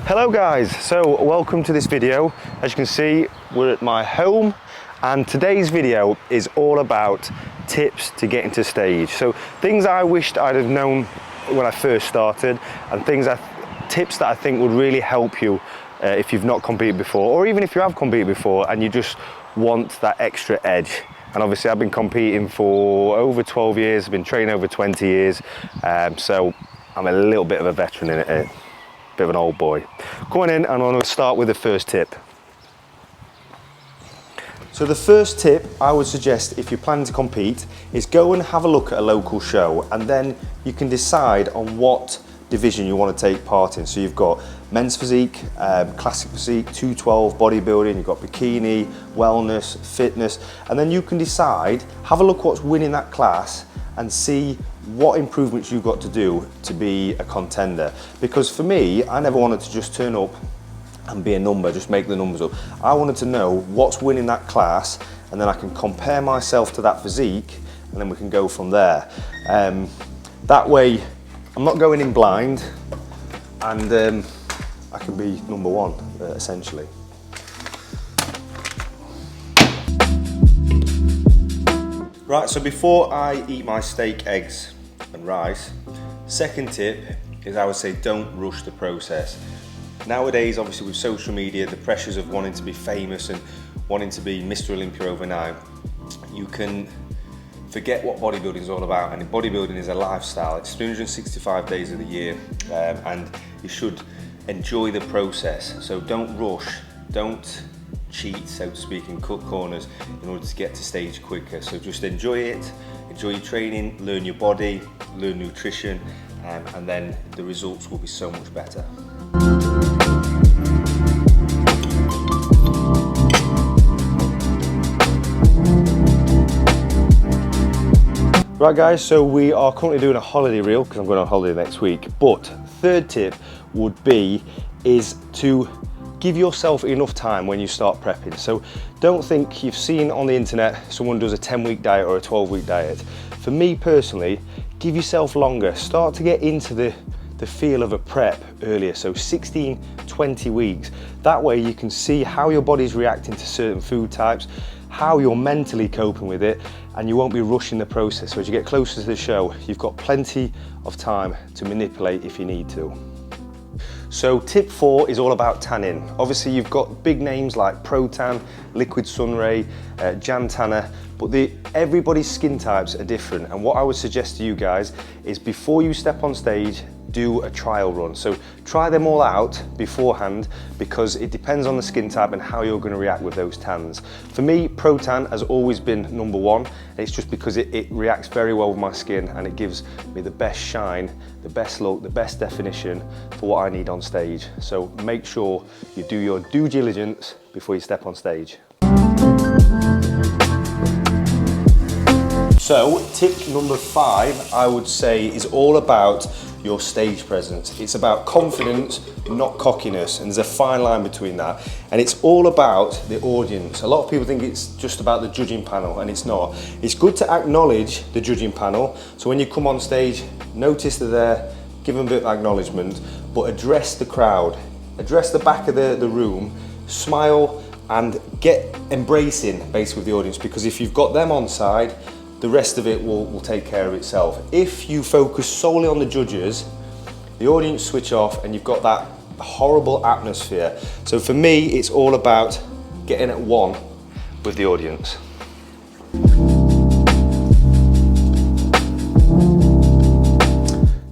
Hello guys, so welcome to this video. As you can see, we're at my home and today's video is all about tips to get into stage. So things I wished I'd have known when I first started and tips that I think would really help you if you've not competed before, or even if you have competed before and you just want that extra edge. And obviously I've been competing for over 12 years, I've been training over 20 years, so I'm a little bit of a veteran in it. Bit of an old boy. Come on in, and I'm going to start with the first tip. So the first tip I would suggest if you're planning to compete is go and have a look at a local show, and then you can decide on what division you want to take part in. So you've got men's physique, classic physique, 212, bodybuilding, you've got bikini, wellness, fitness, and then you can decide, have a look what's winning that class and see what improvements you've got to do to be a contender. Because for me, I never wanted to just turn up and be a number, just make the numbers up. I wanted to know what's winning that class, and then I can compare myself to that physique, and then we can go from there. That way, I'm not going in blind, and I can be number one, essentially. Right, so before I eat my steak, eggs and rice, second tip is I would say don't rush the process. Nowadays, obviously with social media, the pressures of wanting to be famous and wanting to be Mr. Olympia overnight, you can forget what bodybuilding is all about. And bodybuilding is a lifestyle. It's 365 days of the year, and you should enjoy the process. So don't rush, don't cheat, so to speak, and cut corners in order to get to stage quicker. So just enjoy it, enjoy your training, learn your body, learn nutrition, and then the results will be so much better. Right guys, so we are currently doing a holiday reel because I'm going on holiday next week, but third tip would be is to give yourself enough time when you start prepping. So don't think you've seen on the internet someone does a 10-week diet or a 12-week diet. For me personally, give yourself longer. Start to get into the feel of a prep earlier, so 16, 20 weeks. That way you can see how your body's reacting to certain food types, how you're mentally coping with it, and you won't be rushing the process. So as you get closer to the show, you've got plenty of time to manipulate if you need to. So tip 4 is all about tanning. Obviously you've got big names like Pro-Tan, Liquid Sunray, Jan Tanner, but everybody's skin types are different. And what I would suggest to you guys is before you step on stage, do a trial run. So try them all out beforehand, because it depends on the skin type and how you're going to react with those tans. For me, Pro-Tan has always been number one. It's just because it reacts very well with my skin and it gives me the best shine, the best look, the best definition for what I need on stage. So make sure you do your due diligence before you step on stage. So tip number 5, I would say, is all about your stage presence. It's about confidence, not cockiness, and there's a fine line between that. And it's all about the audience. A lot of people think it's just about the judging panel, and it's not. It's good to acknowledge the judging panel. So when you come on stage, notice they're there, give them a bit of acknowledgement, but address the crowd, address the back of the room, smile, and get embracing basically with the audience, because if you've got them on side, the rest of it will take care of itself. If you focus solely on the judges, the audience switch off and you've got that horrible atmosphere. So for me, it's all about getting at one with the audience.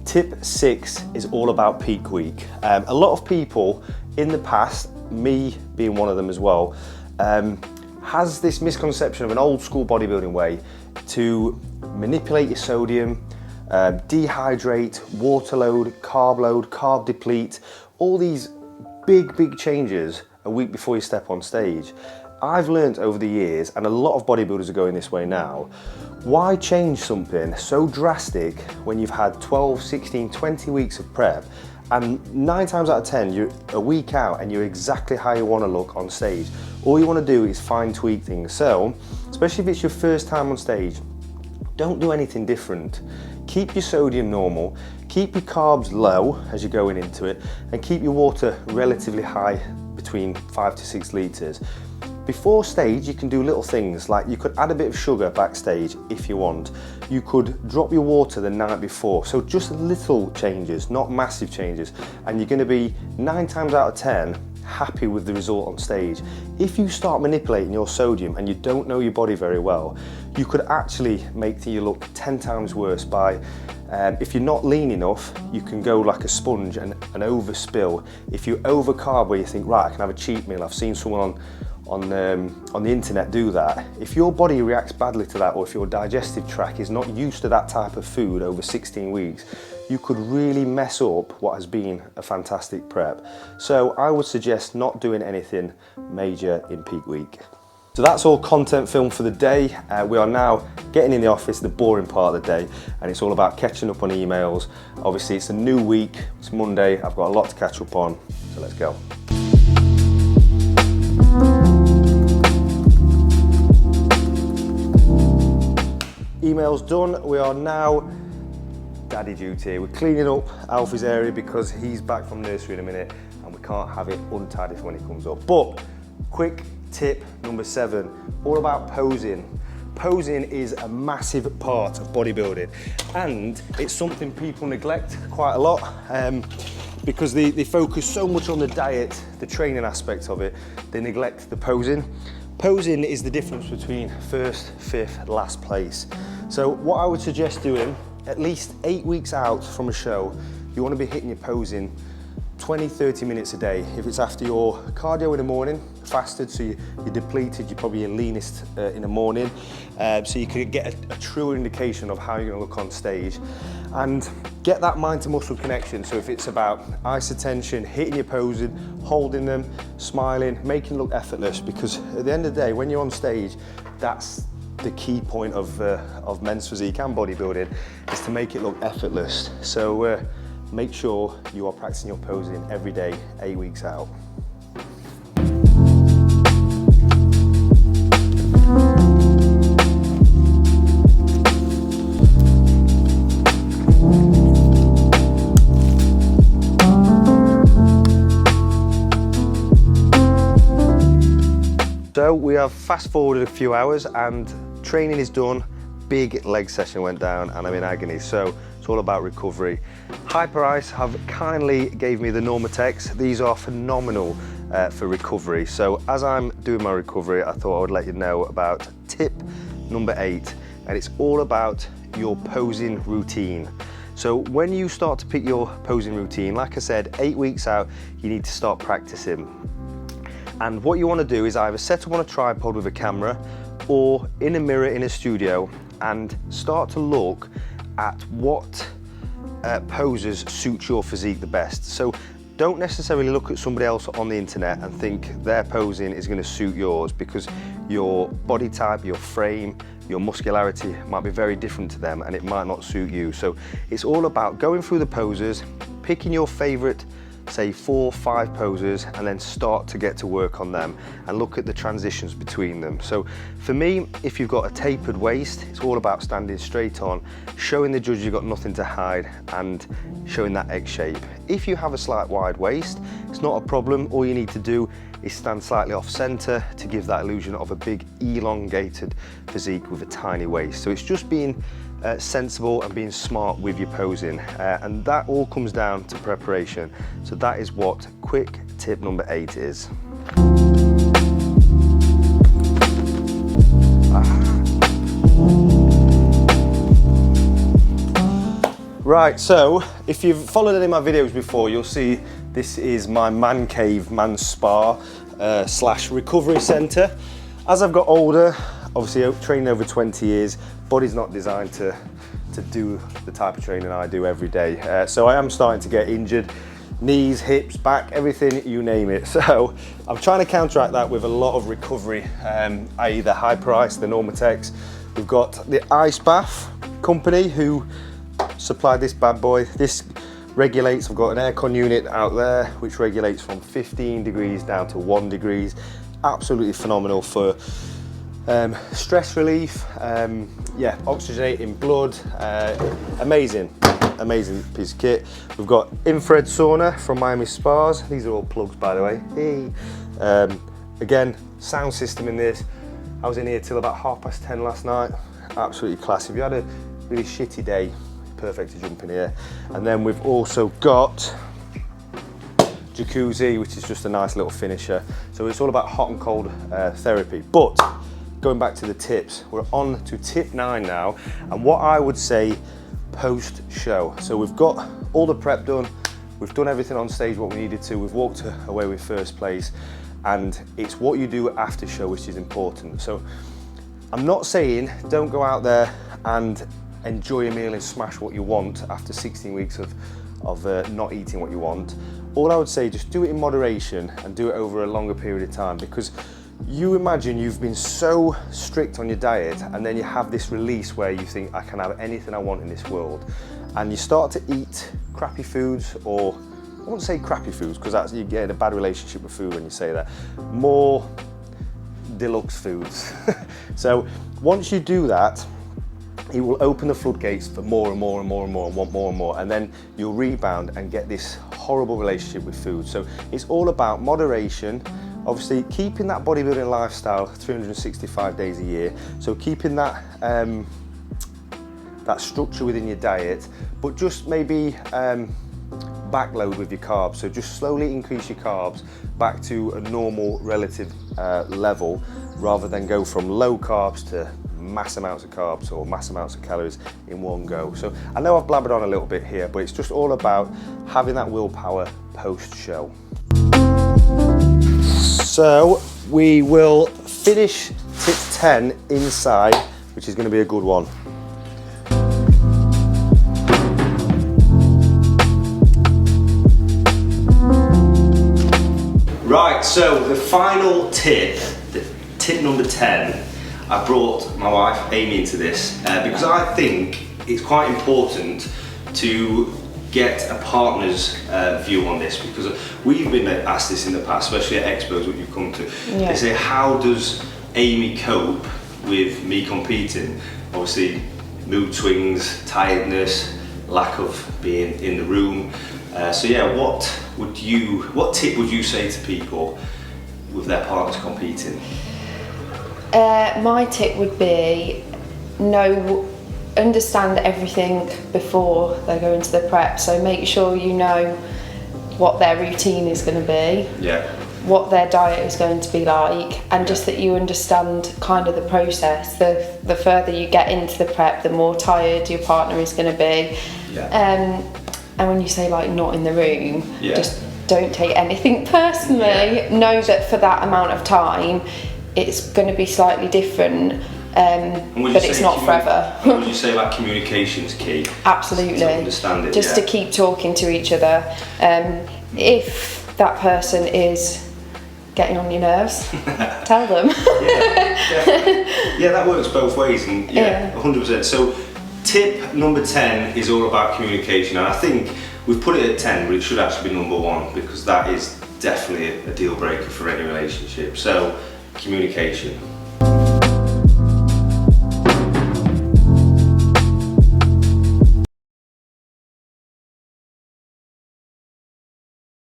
Tip 6 is all about peak week. A lot of people in the past, me being one of them as well, has this misconception of an old school bodybuilding way to manipulate your sodium, dehydrate, water load, carb deplete, all these big changes a week before you step on stage. I've learned over the years, and a lot of bodybuilders are going this way now, why change something so drastic when you've had 12, 16, 20 weeks of prep, and 9 times out of 10 you're a week out and you're exactly how you want to look on stage. All you want to do is fine tweak things. So especially if it's your first time on stage, don't do anything different. Keep your sodium normal, Keep your carbs low as you're going into it, and keep your water relatively high, between 5 to 6 litres. Before stage, you can do little things, like you could add a bit of sugar backstage if you want. You could drop your water the night before. So just little changes, not massive changes. And you're gonna be 9 times out of 10 happy with the result on stage. If you start manipulating your sodium and you don't know your body very well, you could actually make you look 10 times worse by, if you're not lean enough, you can go like a sponge and overspill. If you overcarb where you think, right, I can have a cheat meal, I've seen someone on the internet do that. If your body reacts badly to that, or if your digestive tract is not used to that type of food over 16 weeks, you could really mess up what has been a fantastic prep. So I would suggest not doing anything major in peak week. So that's all content film for the day. We are now getting in the office, the boring part of the day, and it's all about catching up on emails. Obviously it's a new week, it's Monday, I've got a lot to catch up on, so let's go. Emails done. We are now daddy duty. We're cleaning up Alfie's area because he's back from nursery in a minute and we can't have it untidy when he comes up. But quick tip number 7, all about posing. Posing is a massive part of bodybuilding, and it's something people neglect quite a lot because they focus so much on the diet, the training aspect of it, they neglect the posing. Posing is the difference between first, fifth, last place. So what I would suggest doing, at least 8 weeks out from a show, you want to be hitting your posing 20-30 minutes a day. If it's after your cardio in the morning, fasted, so you're depleted, you're probably your leanest in the morning, so you can get a true indication of how you're going to look on stage, and get that mind to muscle connection. So if it's about isotension, hitting your posing, holding them, smiling, making it look effortless, because at the end of the day, when you're on stage, that's the key point of men's physique and bodybuilding, is to make it look effortless. So make sure you are practicing your posing every day, 8 weeks out. So we have fast forwarded a few hours and training is done. Big leg session went down and I'm in agony. So it's all about recovery. Hyperice have kindly gave me the Normatex. These are phenomenal for recovery. So as I'm doing my recovery, I thought I would let you know about tip number 8, and it's all about your posing routine. So when you start to pick your posing routine, like I said, 8 weeks out, you need to start practicing. And what you want to do is either set up on a tripod with a camera or in a mirror in a studio and start to look at what poses suit your physique the best. So don't necessarily look at somebody else on the internet and think their posing is going to suit yours, because your body type, your frame, your muscularity might be very different to them and it might not suit you. So it's all about going through the poses, picking your favorite, say 4 or 5 poses, and then start to get to work on them and look at the transitions between them. So for me, if you've got a tapered waist, it's all about standing straight on, showing the judge you've got nothing to hide and showing that egg shape. If you have a slight wide waist, it's not a problem. All you need to do is stand slightly off center to give that illusion of a big elongated physique with a tiny waist. So it's just being sensible and being smart with your posing, and that all comes down to preparation. So that is what quick tip number 8 is. Right, so if you've followed any of my videos before, you'll see this is my man cave, man spa slash recovery center. As I've got older, obviously training over 20 years, body's not designed to do the type of training I do every day. So I am starting to get injured, knees, hips, back, everything, you name it. So I'm trying to counteract that with a lot of recovery, i.e. the Hyperice, the Normatex. We've got the Ice Bath company who supplied this bad boy. This regulates, I've got an aircon unit out there which regulates from 15 degrees down to 1 degree. Absolutely phenomenal for stress relief, yeah, oxygenating blood, amazing. amazing piece of kit. We've got infrared sauna from Miami Spas. These are all plugs, by the way. Hey. Again, sound system in this. I was in here till about 10:30 last night. Absolutely class. If you had a really shitty day, perfect to jump in here. And then we've also got jacuzzi, which is just a nice little finisher. So it's all about hot and cold therapy. But going back to the tips, we're on to tip 9 now. And what I would say post-show. So we've got all the prep done. We've done everything on stage, what we needed to. We've walked away with first place. And it's what you do after show which is important. So I'm not saying don't go out there and enjoy a meal and smash what you want after 16 weeks of not eating what you want. All I would say, just do it in moderation and do it over a longer period of time, because you imagine you've been so strict on your diet and then you have this release where you think, I can have anything I want in this world, and you start to eat crappy foods, or I won't say crappy foods because that's, you get a bad relationship with food when you say that, more deluxe foods. So once you do that, it will open the floodgates for more and more and more and more, and want more and more, and then you'll rebound and get this horrible relationship with food. So it's all about moderation, obviously keeping that bodybuilding lifestyle 365 days a year, so keeping that that structure within your diet, but just maybe backload with your carbs. So just slowly increase your carbs back to a normal relative level, rather than go from low carbs to mass amounts of carbs or mass amounts of calories in one go. So I know I've blabbered on a little bit here, but it's just all about having that willpower post-show. So we will finish tip 10 inside, which is going to be a good one. Right, so the final tip, tip number 10, I brought my wife Amy into this because I think it's quite important to get a partner's view on this, because we've been asked this in the past, especially at expos what you've come to. Yeah. They say, how does Amy cope with me competing? Obviously mood swings, tiredness, lack of being in the room. So yeah, what tip would you say to people with their partners competing? My tip would be understand everything before they go into the prep. So make sure you know what their routine is going to be, what their diet is going to be like, and just that you understand kind of the process. The further you get into the prep, the more tired your partner is going to be. And when you say like not in the room, just don't take anything personally. Know that for that amount of time, it's going to be slightly different, but it's not forever. Would you say like communication's key? Absolutely. To understand it, just to keep talking to each other. If that person is getting on your nerves, tell them. Yeah, that works both ways, and 100%. So tip number 10 is all about communication, and I think we've put it at 10, but it should actually be number 1, because that is definitely a deal breaker for any relationship. So communication.